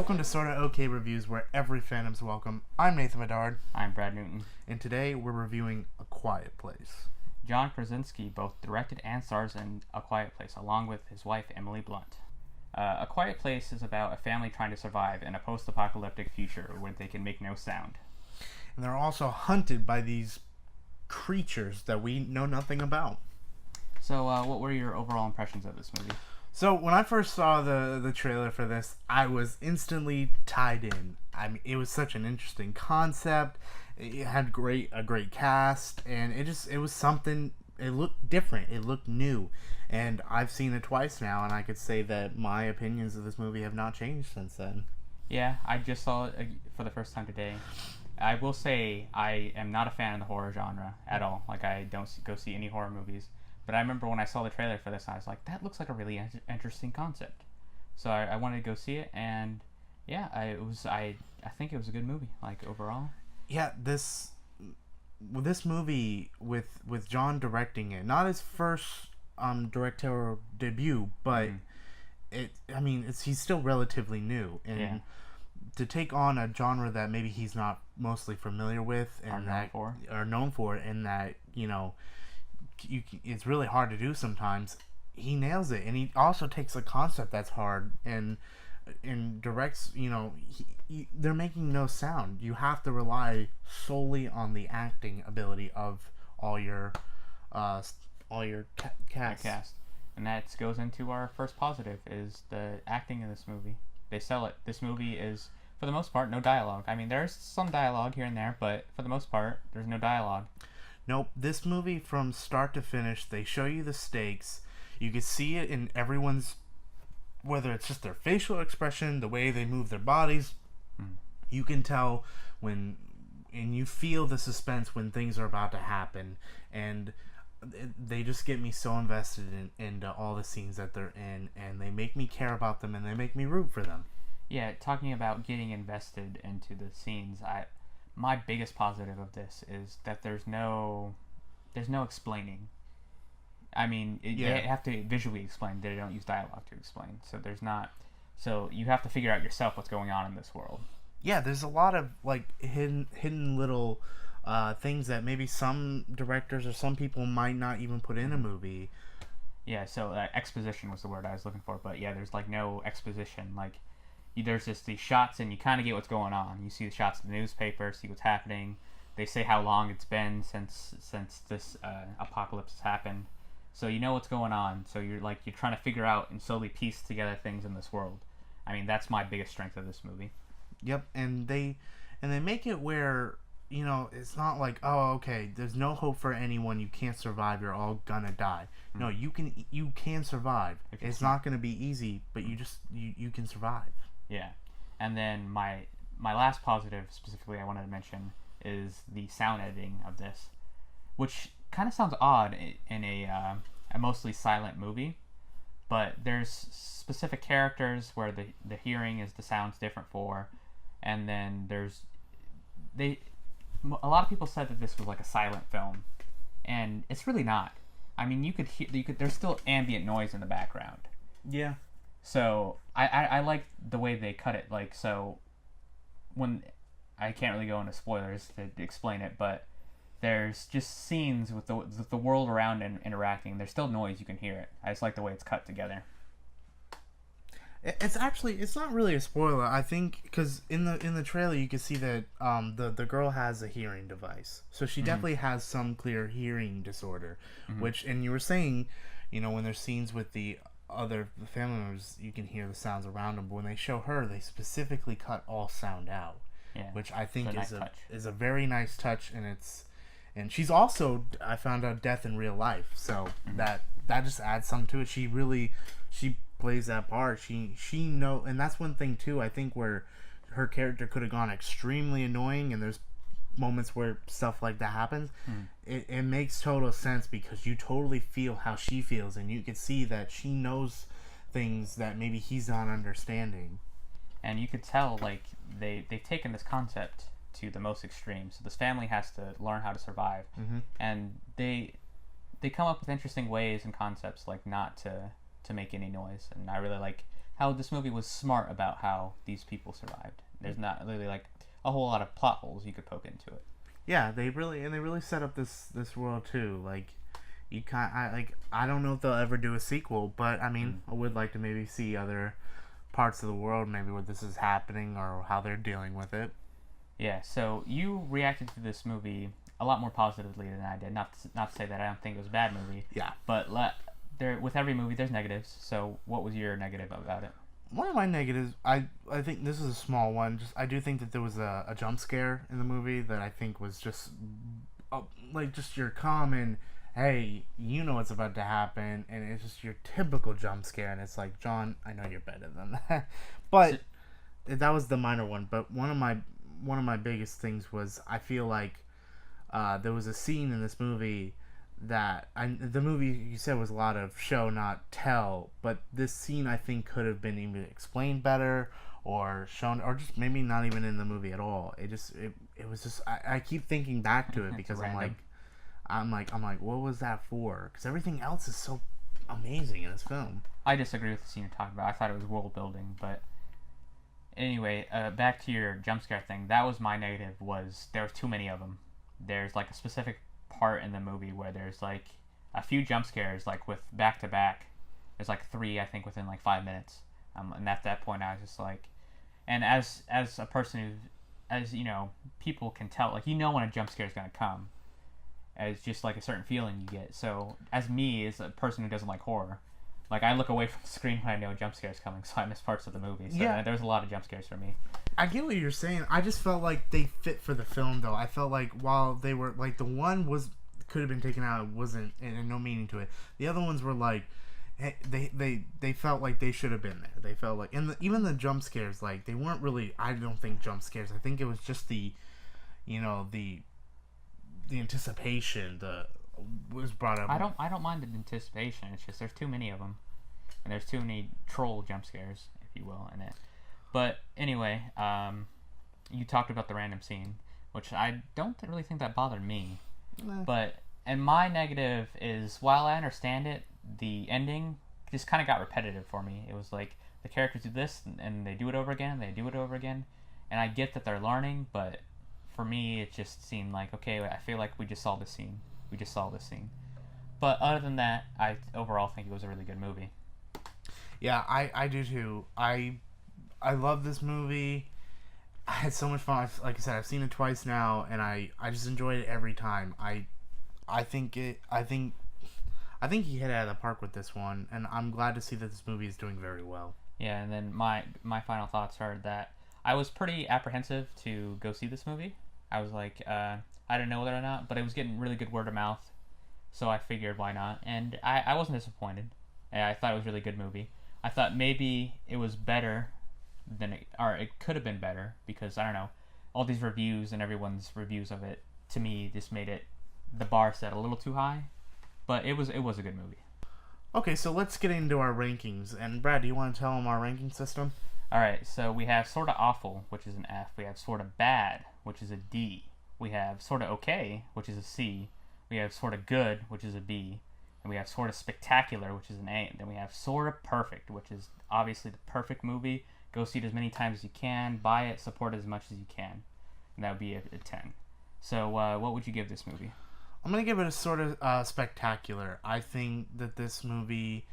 Welcome to SortaOkay Reviews, where every fandom's welcome. I'm Nathan Bedard, I'm Brad Newton. and today we're reviewing A Quiet Place. John Krasinski both directed and stars in A Quiet Place, along with his wife, Emily Blunt. A Quiet Place is about a family trying to survive in a post-apocalyptic future where they can make no sound. And they're also hunted by these creatures that we know nothing about. So, what were your overall impressions of this movie? So when I first saw the trailer for this, I was instantly tied in. I mean, it was such an interesting concept. It had a great cast, and it was something. It looked different. It looked new, and I've seen it twice now, and I could say that my opinions of this movie have not changed since then. Yeah, I just saw it for the first time today. I will say I am not a fan of the horror genre at all. Like, I don't go see any horror movies. But I remember when I saw the trailer for this, I was like, that looks like a really interesting concept. So I wanted to go see it, and yeah, I think it was a good movie, like, overall. Yeah, this movie with John directing it, not his first directorial debut, but he's still relatively new, and to take on a genre that maybe he's not mostly familiar with and known for, and that it's really hard to do sometimes. He nails it, and he also takes a concept that's hard and directs. They're making no sound. You have to rely solely on the acting ability of all your cast. And that goes into our first positive, is the acting in this movie. They sell it. This movie is, for the most part, no dialogue. I mean, there's some dialogue here and there, but for the most part, there's no dialogue. Nope, this movie from start to finish, they show you the stakes. You can see it in everyone's, whether it's just their facial expression, the way they move their bodies. You can tell and you feel the suspense when things are about to happen. And they just get me so invested into all the scenes that they're in, and they make me care about them, and they make me root for them. Yeah, talking about getting invested into the scenes, my biggest positive of this is that there's no explaining. I mean, they have to visually explain. They don't use dialogue to explain. So there's not. So you have to figure out yourself what's going on in this world. Yeah, there's a lot of like hidden little things that maybe some directors or some people might not even put in a movie. Yeah. So exposition was the word I was looking for. But yeah, there's like no exposition. Like, there's just these shots, and you kind of get what's going on. You see the shots in the newspaper, see what's happening. They say how long it's been since this apocalypse has happened, so you know what's going on. So you're trying to figure out and slowly piece together things in this world. I mean, that's my biggest strength of this movie. Yep, and they make it where it's not like, oh, okay, there's no hope for anyone. You can't survive. You're all gonna die. No, you can survive. It's not gonna be easy, but you can survive. Yeah, and then my last positive specifically I wanted to mention is the sound editing of this, which kind of sounds odd in a mostly silent movie, but there's specific characters where the hearing is the sound's different for, and then a lot of people said that this was like a silent film, and it's really not. I mean, you could there's still ambient noise in the background. Yeah. So I like the way they cut it. Like, so when I can't really go into spoilers to explain it, but there's just scenes with the world around and interacting. There's still noise, you can hear it. I just like the way it's cut together. It's not really a spoiler, I think, because in the trailer you can see that the girl has a hearing device, so she definitely has some clear hearing disorder. Which, and you were saying, when there's scenes with the other family members, you can hear the sounds around them, but when they show her, they specifically cut all sound out. Yeah, which I think is a very nice touch, and she's also, I found out, deaf in real life, so that just adds something to it. She plays that part. She know, and that's one thing too, I think, where her character could have gone extremely annoying, and there's moments where stuff like that happens. It makes total sense, because you totally feel how she feels, and you can see that she knows things that maybe he's not understanding. And you could tell, like, they've taken this concept to the most extreme. So this family has to learn how to survive, and they come up with interesting ways and concepts, like not to make any noise. And I really like how this movie was smart about how these people survived. There's not really like a whole lot of plot holes you could poke into it. Yeah, they really set up this world too. Like, I don't know if they'll ever do a sequel, but I mean, I would like to maybe see other parts of the world, maybe where this is happening or how they're dealing with it. Yeah, so you reacted to this movie a lot more positively than I did. Not to say that I don't think it was a bad movie. Yeah. But with every movie, there's negatives. So what was your negative about it? One of my negatives, I think this is a small one. Just I do think that there was a jump scare in the movie that I think was just like just your common, hey, you know what's about to happen, and it's just your typical jump scare, and it's like, John, I know you're better than that, but that was the minor one. But one of my biggest things was I feel like there was a scene in this movie that the movie you said was a lot of show not tell, but this scene I think could have been even explained better or shown, or just maybe not even in the movie at all. It was just I keep thinking back to it because I'm like what was that for? Because everything else is so amazing in this film. I disagree with the scene you're talking about. I thought it was world building, but anyway, back to your jump scare thing. That was my negative. Was there was too many of them. There's like a specific part in the movie where there's like a few jump scares like with back to back. There's like 3 I think within like 5 minutes, and at that point I was just like, and as a person who, as you know, people can tell, like, you know when a jump scare is gonna come, as just like a certain feeling you get. So as me, as a person who doesn't like horror, like I look away from the screen when I know a jump scare is coming, so I miss parts of the movie. So yeah, there's a lot of jump scares for me. I get what you're saying. I just felt like they fit for the film, though. I felt like while they were like the one could have been taken out, it wasn't, and no meaning to it. The other ones were like, they felt like they should have been there. They felt like, and even the jump scares, like they weren't really. I don't think jump scares. I think it was just the anticipation was brought up. I don't mind the anticipation. It's just there's too many of them, and there's too many troll jump scares, if you will, in it. But anyway, you talked about the random scene, which I don't really think that bothered me. And my negative is, while I understand it, the ending just kind of got repetitive for me. It was like the characters do this and they do it over again, they do it over again, and I get that they're learning, but for me it just seemed like, okay, I feel like we just saw this scene. But other than that, I overall think it was a really good movie. Yeah, I do too. I love this movie. I had so much fun. Like I said, I've seen it twice now, and I just enjoyed it every time. I think he hit it out of the park with this one, and I'm glad to see that this movie is doing very well. Yeah, and then my final thoughts are that I was pretty apprehensive to go see this movie. I was like, I didn't know whether or not, but it was getting really good word of mouth, so I figured why not, and I wasn't disappointed. I thought it was a really good movie. I thought maybe it was better or it could have been better, because I don't know, all these reviews and everyone's reviews of it, to me, just made it, the bar set a little too high, but it was a good movie. Okay, so let's get into our rankings. And Brad, do you want to tell them our ranking system? All right, so we have Sorta Awful, which is an F. We have Sorta Bad, which is a D. We have Sorta Okay, which is a C. We have Sorta Good, which is a B. And we have Sorta Spectacular, which is an A. And then we have Sorta Perfect, which is obviously the perfect movie. Go see it as many times as you can. Buy it, support it as much as you can. And that would be a 10. So what would you give this movie? I'm going to give it a Sorta Spectacular. I think that this movie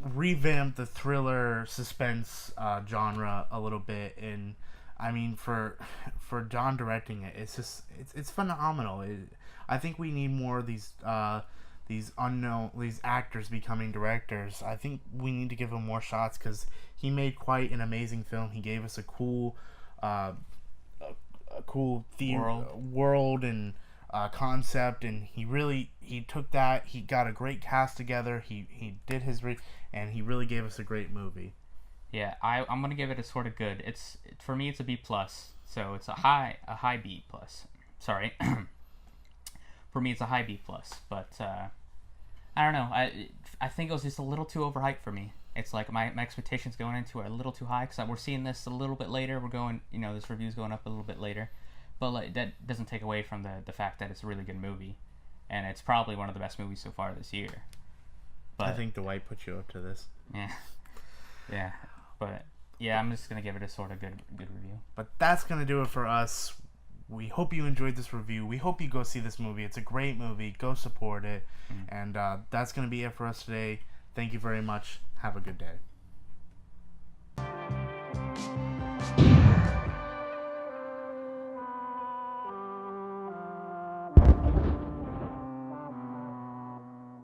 revamped the thriller suspense genre a little bit, and I mean for John directing it, it's phenomenal. I think we need more of these actors becoming directors. I think we need to give him more shots, because he made quite an amazing film. He gave us a cool world and concept, and he took that, he got a great cast together, he did his and he really gave us a great movie. Yeah, I'm gonna give it a sort of good. For me it's a B+, so it's a high B+. Sorry. For me it's a high B+, but I don't know, I think it was just a little too overhyped for me. It's like my expectations going into it are a little too high, because we're seeing this a little bit later, we're going, this review's going up a little bit later. But like, that doesn't take away from the fact that it's a really good movie, and it's probably one of the best movies so far this year. But I think Dwight put you up to this. Yeah. Yeah, but yeah, I'm just gonna give it a sort of good review. But that's gonna do it for us. We hope you enjoyed this review. We hope you go see this movie. It's a great movie. Go support it. And that's gonna be it for us today. Thank you very much. Have a good day.